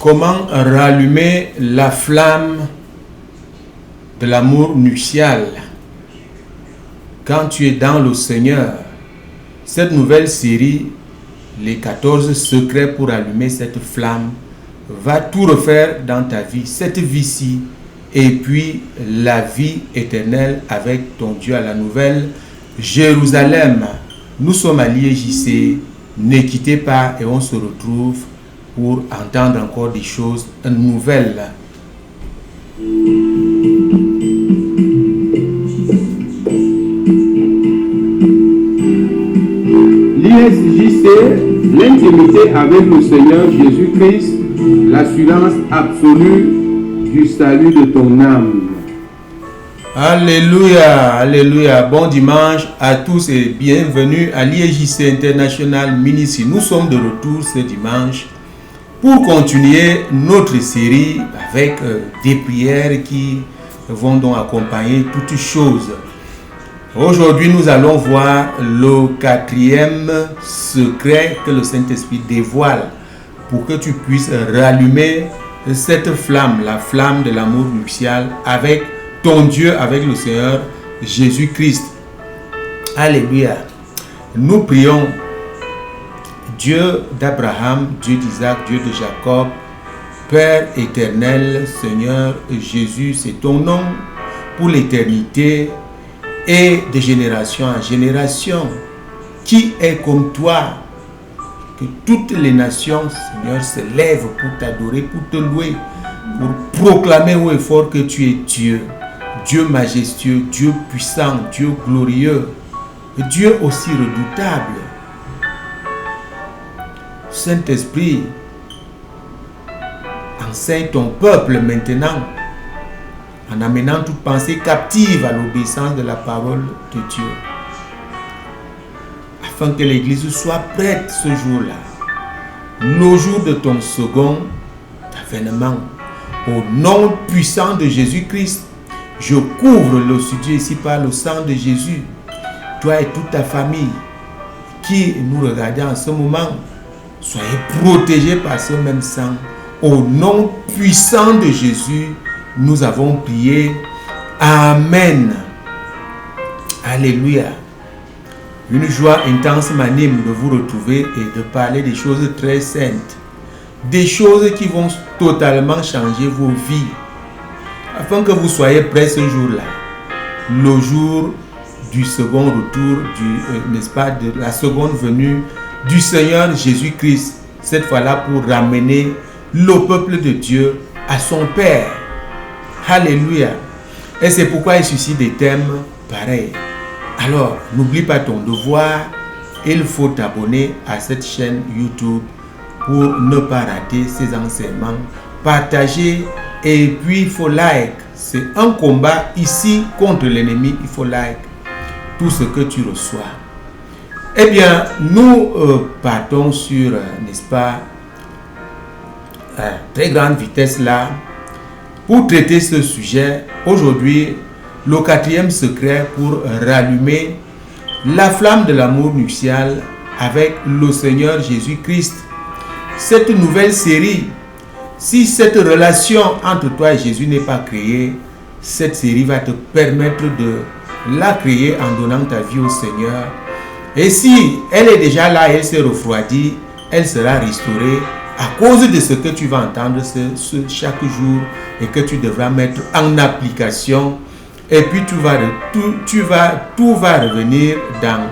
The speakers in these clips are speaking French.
Comment rallumer la flamme de l'amour nuptial quand tu es dans le Seigneur? Cette nouvelle série, les 14 secrets pour allumer cette flamme, va tout refaire dans ta vie, cette vie-ci, et puis la vie éternelle avec ton Dieu à la nouvelle Jérusalem. Nous sommes à l'IEJC, ne quittez pas et on se retrouve pour entendre encore des choses nouvelles. L'ISJC, l'intimité avec le Seigneur Jésus-Christ, l'assurance absolue du salut de ton âme. Alléluia, alléluia. Bon dimanche à tous et bienvenue à l'IEJC International Ministry. Nous sommes de retour ce dimanche pour continuer notre série avec des prières qui vont donc accompagner toutes choses. Aujourd'hui, nous allons voir le 4e secret que le Saint-Esprit dévoile pour que tu puisses rallumer cette flamme, la flamme de l'amour nuptial avec ton Dieu, avec le Seigneur Jésus-Christ. Alléluia. Nous prions. Dieu d'Abraham, Dieu d'Isaac, Dieu de Jacob, Père éternel, Seigneur Jésus, c'est ton nom pour l'éternité et de génération en génération. Qui est comme toi? Que toutes les nations, Seigneur, se lèvent pour t'adorer, pour te louer, pour proclamer haut et fort que tu es Dieu. Dieu majestueux, Dieu puissant, Dieu glorieux, Dieu aussi redoutable. Saint-Esprit, enseigne ton peuple maintenant en amenant toute pensée captive à l'obéissance de la parole de Dieu, afin que l'Église soit prête ce jour-là, le jour de ton second avènement. Au nom puissant de Jésus-Christ, je couvre le studio ici par le sang de Jésus, toi et toute ta famille qui nous regardez en ce moment. Soyez protégés par ce même sang. Au nom puissant de Jésus, nous avons prié. Amen. Alléluia. Une joie intense m'anime de vous retrouver et de parler des choses très saintes. Des choses qui vont totalement changer vos vies. Afin que vous soyez prêts ce jour-là. Le jour du second retour, n'est-ce pas, de la seconde venue du Seigneur Jésus-Christ, cette fois-là pour ramener le peuple de Dieu à son Père. Alléluia. Et c'est pourquoi il suscite des thèmes pareils. Alors, n'oublie pas ton devoir. Il faut t'abonner à cette chaîne YouTube pour ne pas rater ces enseignements. Partager et puis il faut like. C'est un combat ici contre l'ennemi. Il faut like tout ce que tu reçois. Eh bien, nous partons sur, n'est-ce pas, très grande vitesse là, pour traiter ce sujet. Aujourd'hui, le 4e secret pour rallumer la flamme de l'amour nuptial avec le Seigneur Jésus-Christ. Cette nouvelle série, si cette relation entre toi et Jésus n'est pas créée, cette série va te permettre de la créer en donnant ta vie au Seigneur. Et si elle est déjà là, elle s'est refroidie, elle sera restaurée à cause de ce que tu vas entendre chaque jour et que tu devras mettre en application. Et puis tout va revenir dans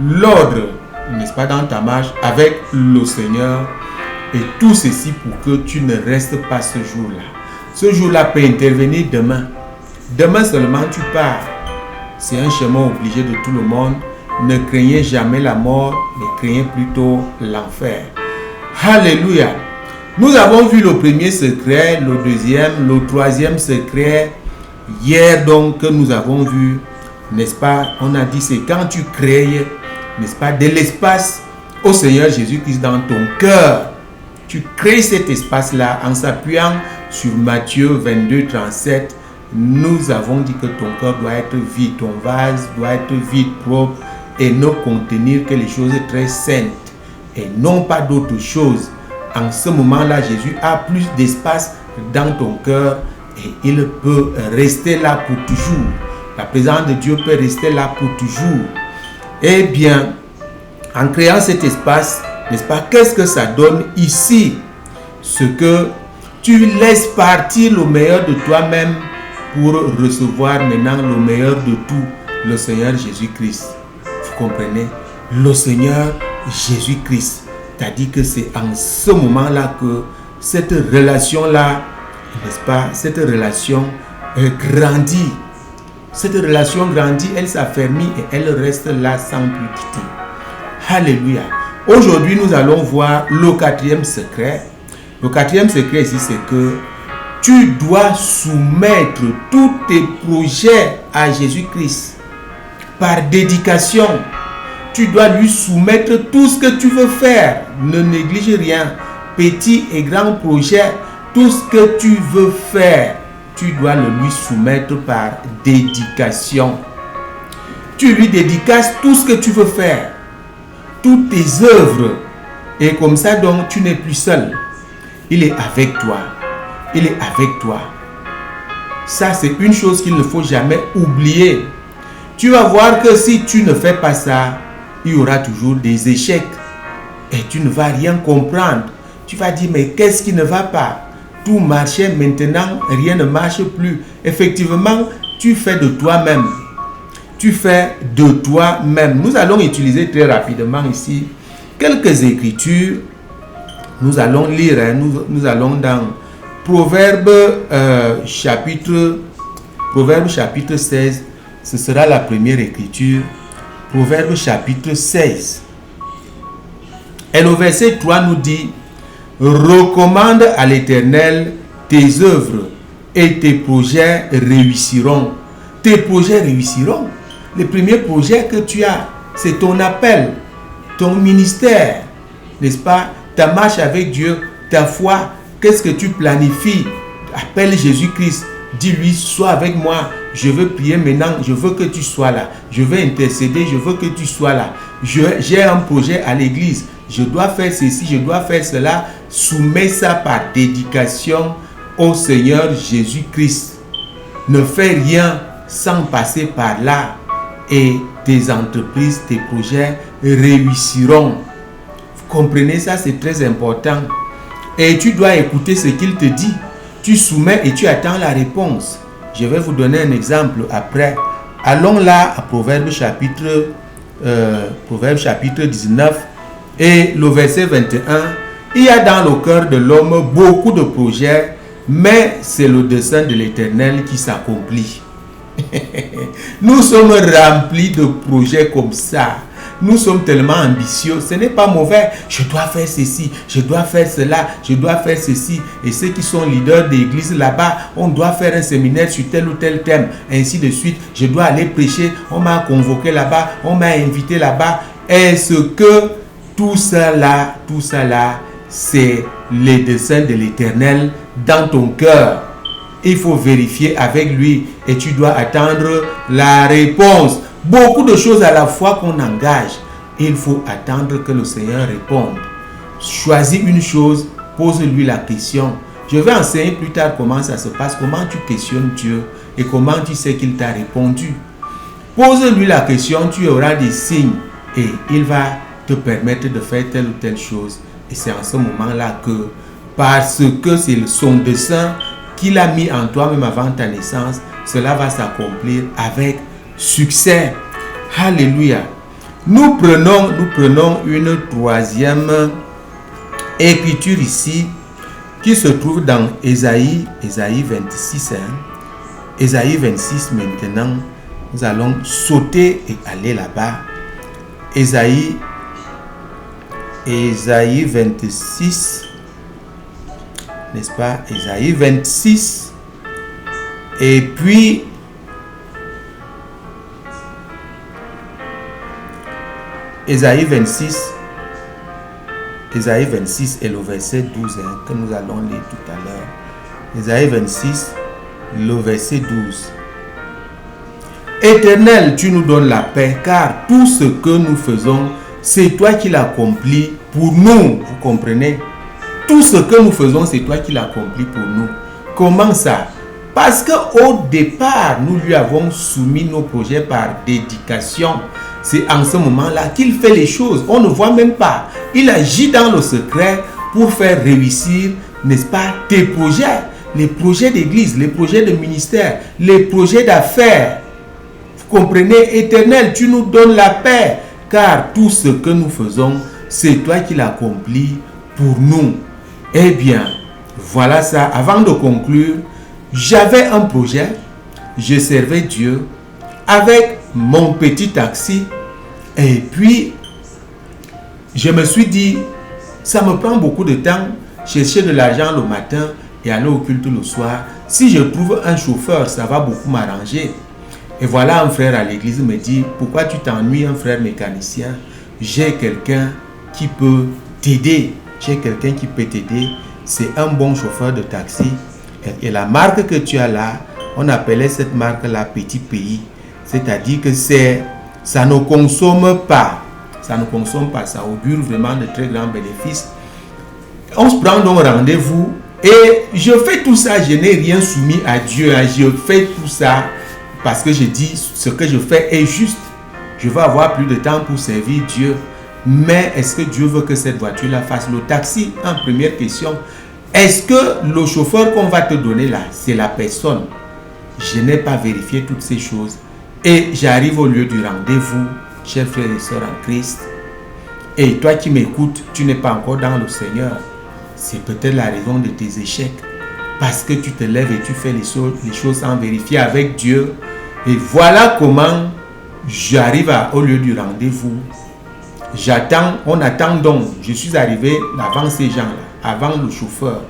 l'ordre, n'est-ce pas, dans ta marche avec le Seigneur. Et tout ceci pour que tu ne restes pas ce jour-là. Ce jour-là peut intervenir demain. Demain seulement tu pars. C'est un chemin obligé de tout le monde. Ne craignez jamais la mort, mais craignez plutôt l'enfer. Alléluia. Nous avons vu le premier secret, le deuxième, le troisième secret. Hier donc que nous avons vu, n'est-ce pas, on a dit c'est quand tu crées, n'est-ce pas, de l'espace au Seigneur Jésus-Christ dans ton cœur. Tu crées cet espace-là en s'appuyant sur Matthieu 22, 37. Nous avons dit que ton cœur doit être vide, ton vase doit être vide, propre, et ne contenir que les choses très saintes et non pas d'autres choses. en ce moment-là, Jésus a plus d'espace dans ton cœur et il peut rester là pour toujours. La présence de Dieu peut rester là pour toujours. Eh bien, en créant cet espace, n'est-ce pas, qu'est-ce que ça donne ici? Ce que tu laisses partir le meilleur de toi-même pour recevoir maintenant le meilleur de tout, le Seigneur Jésus-Christ. Vous comprenez? Le Seigneur Jésus-Christ. C'est-à-dire que c'est en ce moment-là que cette relation-là, n'est-ce pas, cette relation grandit. Cette relation grandit, elle s'affermit et elle reste là sans plus quitter. Alléluia. Aujourd'hui, nous allons voir le quatrième secret. Le quatrième secret ici, c'est que tu dois soumettre tous tes projets à Jésus-Christ par dédication. Tu dois lui soumettre tout ce que tu veux faire. Ne néglige rien. Petit et grand projet, tout ce que tu veux faire, tu dois le lui soumettre par dédication. Tu lui dédicaces tout ce que tu veux faire, toutes tes œuvres. Et comme ça, donc, tu n'es plus seul. Il est avec toi. Il est avec toi. Ça, c'est une chose qu'il ne faut jamais oublier. Tu vas voir que si tu ne fais pas ça, il y aura toujours des échecs. Et tu ne vas rien comprendre. Tu vas dire, mais qu'est-ce qui ne va pas? Tout marchait, maintenant, rien ne marche plus. Effectivement, tu fais de toi-même. Tu fais de toi-même. Nous allons utiliser très rapidement ici quelques écritures. Nous allons lire, nous allons dans Proverbe chapitre 16. Ce sera la première écriture. Proverbe chapitre 16. Et le verset 3 nous dit: recommande à l'Éternel tes œuvres et tes projets réussiront. Tes projets réussiront. Le premier projet que tu as, c'est ton appel, ton ministère, n'est-ce pas? Ta marche avec Dieu, ta foi. Qu'est-ce que tu planifies? Appelle Jésus-Christ. Dis-lui, sois avec moi. Je veux prier maintenant. Je veux que tu sois là. Je veux intercéder. Je veux que tu sois là. J'ai un projet à l'église. Je dois faire ceci. Je dois faire cela. Soumets ça par dédication au Seigneur Jésus-Christ. Ne fais rien sans passer par là. Et tes entreprises, tes projets réussiront. Vous comprenez ça? C'est très important. Et tu dois écouter ce qu'il te dit. Tu soumets et tu attends la réponse. Je vais vous donner un exemple après. Allons là à Proverbe chapitre 19 et le verset 21. Il y a dans le cœur de l'homme beaucoup de projets, mais c'est le dessein de l'Éternel qui s'accomplit. Nous sommes remplis de projets comme ça. Nous sommes tellement ambitieux. Ce n'est pas mauvais. Je dois faire ceci, je dois faire cela, je dois faire ceci. Et ceux qui sont leaders d'église là-bas, on doit faire un séminaire sur tel ou tel thème, ainsi de suite. Je dois aller prêcher. On m'a convoqué là-bas, on m'a invité là-bas. Est-ce que tout ça là, c'est les desseins de l'Éternel dans ton cœur? Il faut vérifier avec lui et tu dois attendre la réponse. Beaucoup de choses à la fois qu'on engage. Il faut attendre que le Seigneur réponde. Choisis une chose, pose-lui la question. Je vais enseigner plus tard comment ça se passe, comment tu questionnes Dieu et comment tu sais qu'il t'a répondu. Pose-lui la question, tu auras des signes et il va te permettre de faire telle ou telle chose. Et c'est en ce moment-là que, parce que c'est son dessein qu'il a mis en toi même avant ta naissance, cela va s'accomplir avec succès. Alléluia. Nous prenons une troisième écriture ici qui se trouve dans Ésaïe 26. Ésaïe 26 maintenant. Nous allons sauter et aller là-bas. Ésaïe 26. N'est-ce pas? Ésaïe 26. Et puis Ésaïe 26 et le verset 12 que nous allons lire tout à l'heure. Ésaïe 26, le verset 12. Éternel, tu nous donnes la paix, car tout ce que nous faisons, c'est toi qui l'accomplis pour nous. Vous comprenez? tout ce que nous faisons, c'est toi qui l'accomplis pour nous. Comment ça? Parce qu'au départ, nous lui avons soumis nos projets par dédication. C'est en ce moment-là qu'il fait les choses. On ne voit même pas. Il agit dans le secret pour faire réussir, n'est-ce pas, tes projets. Les projets d'église, les projets de ministère, les projets d'affaires. Vous comprenez, Éternel, tu nous donnes la paix. Car tout ce que nous faisons, c'est toi qui l'accomplis pour nous. Eh bien, voilà ça. Avant de conclure, j'avais un projet. Je servais Dieu avec mon petit taxi. Et puis, je me suis dit, ça me prend beaucoup de temps, chercher de l'argent le matin et aller au culte le soir. Si je trouve un chauffeur, ça va beaucoup m'arranger. Et voilà, un frère à l'église me dit, pourquoi tu t'ennuies, un frère mécanicien? J'ai quelqu'un qui peut t'aider. J'ai quelqu'un qui peut t'aider. C'est un bon chauffeur de taxi. Et la marque que tu as là, on appelait cette marque-là Petit Pays. C'est-à-dire que ça ne consomme pas. Ça ne consomme pas. Ça augure vraiment de très grands bénéfices. On se prend donc rendez-vous. Et je fais tout ça. Je n'ai rien soumis à Dieu. Je fais tout ça parce que je dis ce que je fais est juste. Je vais avoir plus de temps pour servir Dieu. Mais est-ce que Dieu veut que cette voiture-là fasse le taxi? En première question. Est-ce que le chauffeur qu'on va te donner là, c'est la personne? Je n'ai pas vérifié toutes ces choses. Et j'arrive au lieu du rendez-vous, chers frères et sœurs en Christ. Et toi qui m'écoutes, tu n'es pas encore dans le Seigneur. C'est peut-être la raison de tes échecs. Parce que tu te lèves et tu fais les choses sans vérifier avec Dieu. Et voilà comment j'arrive au lieu du rendez-vous. J'attends, on attend donc. Je suis arrivé avant ces gens-là, avant le chauffeur.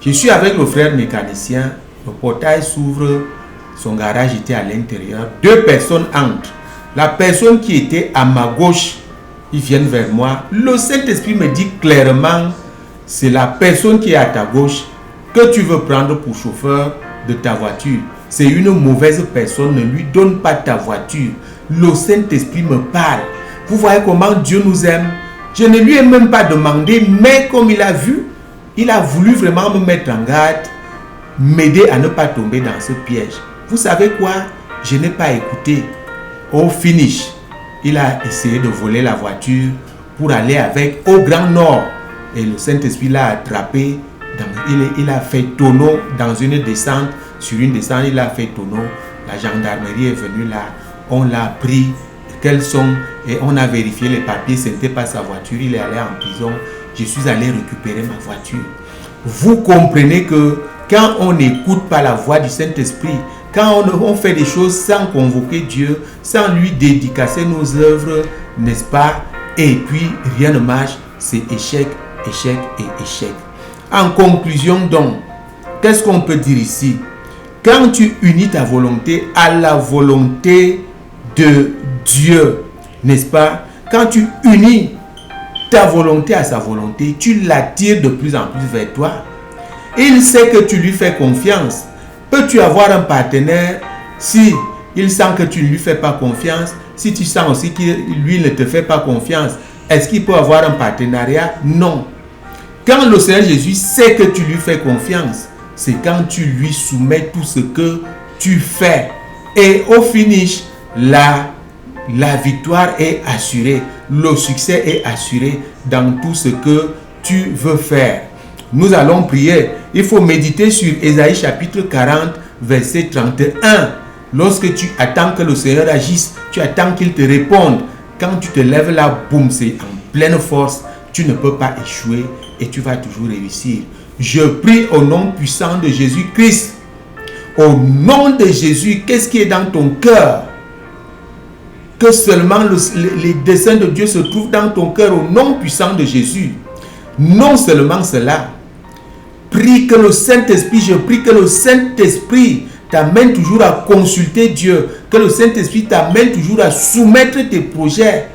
Je suis avec le frère mécanicien. Le portail s'ouvre, son garage était à l'intérieur. Deux personnes entrent. La personne qui était à ma gauche, ils viennent vers moi. Le Saint-Esprit me dit clairement, c'est la personne qui est à ta gauche que tu veux prendre pour chauffeur de ta voiture. C'est une mauvaise personne, ne lui donne pas ta voiture. Le Saint-Esprit me parle. Vous voyez comment Dieu nous aime. Je ne lui ai même pas demandé, mais comme il a vu, il a voulu vraiment me mettre en garde, m'aider à ne pas tomber dans ce piège. Vous savez quoi? Je n'ai pas écouté. Au finish, il a essayé de voler la voiture pour aller avec au Grand Nord. Et le Saint-Esprit l'a attrapé. Il a fait tonneau dans une descente. Sur une descente, il a fait tonneau. La gendarmerie est venue là. On l'a pris. Quels sont? Et on a vérifié les papiers. Ce n'était pas sa voiture. Il est allé en prison. Je suis allé récupérer ma voiture. Vous comprenez que quand on n'écoute pas la voix du Saint-Esprit, quand on fait des choses sans convoquer Dieu, sans lui dédicacer nos œuvres, n'est-ce pas? Et puis rien ne marche. C'est échec, échec et échec. En conclusion donc, qu'est-ce qu'on peut dire ici? Quand tu unis ta volonté à la volonté de Dieu, n'est-ce pas? Quand tu unis ta volonté à sa volonté, tu l'attires de plus en plus vers toi. Il sait que tu lui fais confiance. Peux-tu avoir un partenaire si il sent que tu ne lui fais pas confiance? Si tu sens aussi qu'il lui ne te fait pas confiance, est-ce qu'il peut avoir un partenariat? Non. Quand le Seigneur Jésus sait que tu lui fais confiance, c'est quand tu lui soumets tout ce que tu fais. Et au finish, la victoire est assurée. Le succès est assuré dans tout ce que tu veux faire. Nous allons prier. Il faut méditer sur Ésaïe chapitre 40, verset 31. Lorsque tu attends que le Seigneur agisse, tu attends qu'il te réponde. Quand tu te lèves là, boum, c'est en pleine force. Tu ne peux pas échouer et tu vas toujours réussir. Je prie au nom puissant de Jésus-Christ. Au nom de Jésus, qu'est-ce qui est dans ton cœur? Que seulement les desseins de Dieu se trouvent dans ton cœur au nom puissant de Jésus. Non seulement cela. Prie que le Saint-Esprit, je prie que le Saint-Esprit t'amène toujours à consulter Dieu. Que le Saint-Esprit t'amène toujours à soumettre tes projets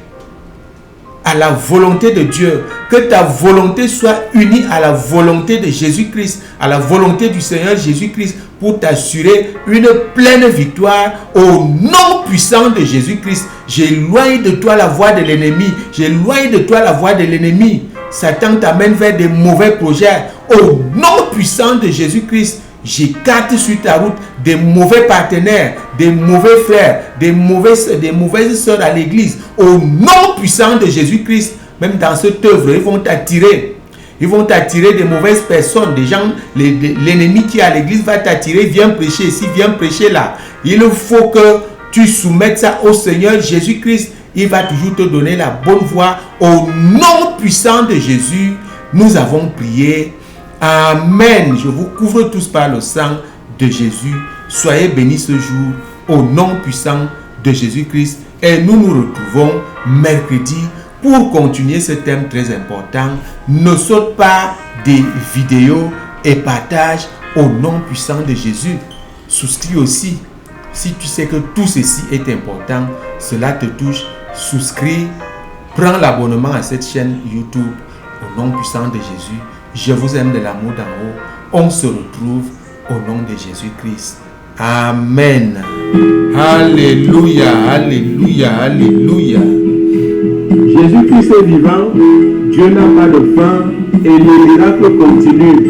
à la volonté de Dieu. Que ta volonté soit unie à la volonté de Jésus-Christ, à la volonté du Seigneur Jésus-Christ, pour t'assurer une pleine victoire au nom puissant de Jésus-Christ. J'éloigne de toi la voix de l'ennemi. J'éloigne de toi la voix de l'ennemi. Satan t'amène vers des mauvais projets. Au nom puissant de Jésus-Christ, j'écarte sur ta route des mauvais partenaires, des mauvais frères, des mauvaises sœurs à l'église. Au nom puissant de Jésus-Christ, même dans cette œuvre, ils vont t'attirer. Ils vont t'attirer des mauvaises personnes, des gens, l'ennemi qui est à l'église va t'attirer, viens prêcher ici, viens prêcher là. Il faut que tu soumettes ça au Seigneur Jésus-Christ. Il va toujours te donner la bonne voie. Au nom puissant de Jésus, nous avons prié. Amen. Je vous couvre tous par le sang de Jésus. Soyez bénis ce jour au nom puissant de Jésus-Christ. Et nous nous retrouvons mercredi pour continuer ce thème très important. Ne saute pas des vidéos et partage au nom puissant de Jésus. Souscris aussi. Si tu sais que tout ceci est important, cela te touche, souscris, prends l'abonnement à cette chaîne YouTube au nom puissant de Jésus. Je vous aime de l'amour d'en haut. On se retrouve au nom de Jésus-Christ. Amen. Alléluia, alléluia, alléluia. Jésus-Christ est vivant, Dieu n'a pas de fin et les miracles continuent.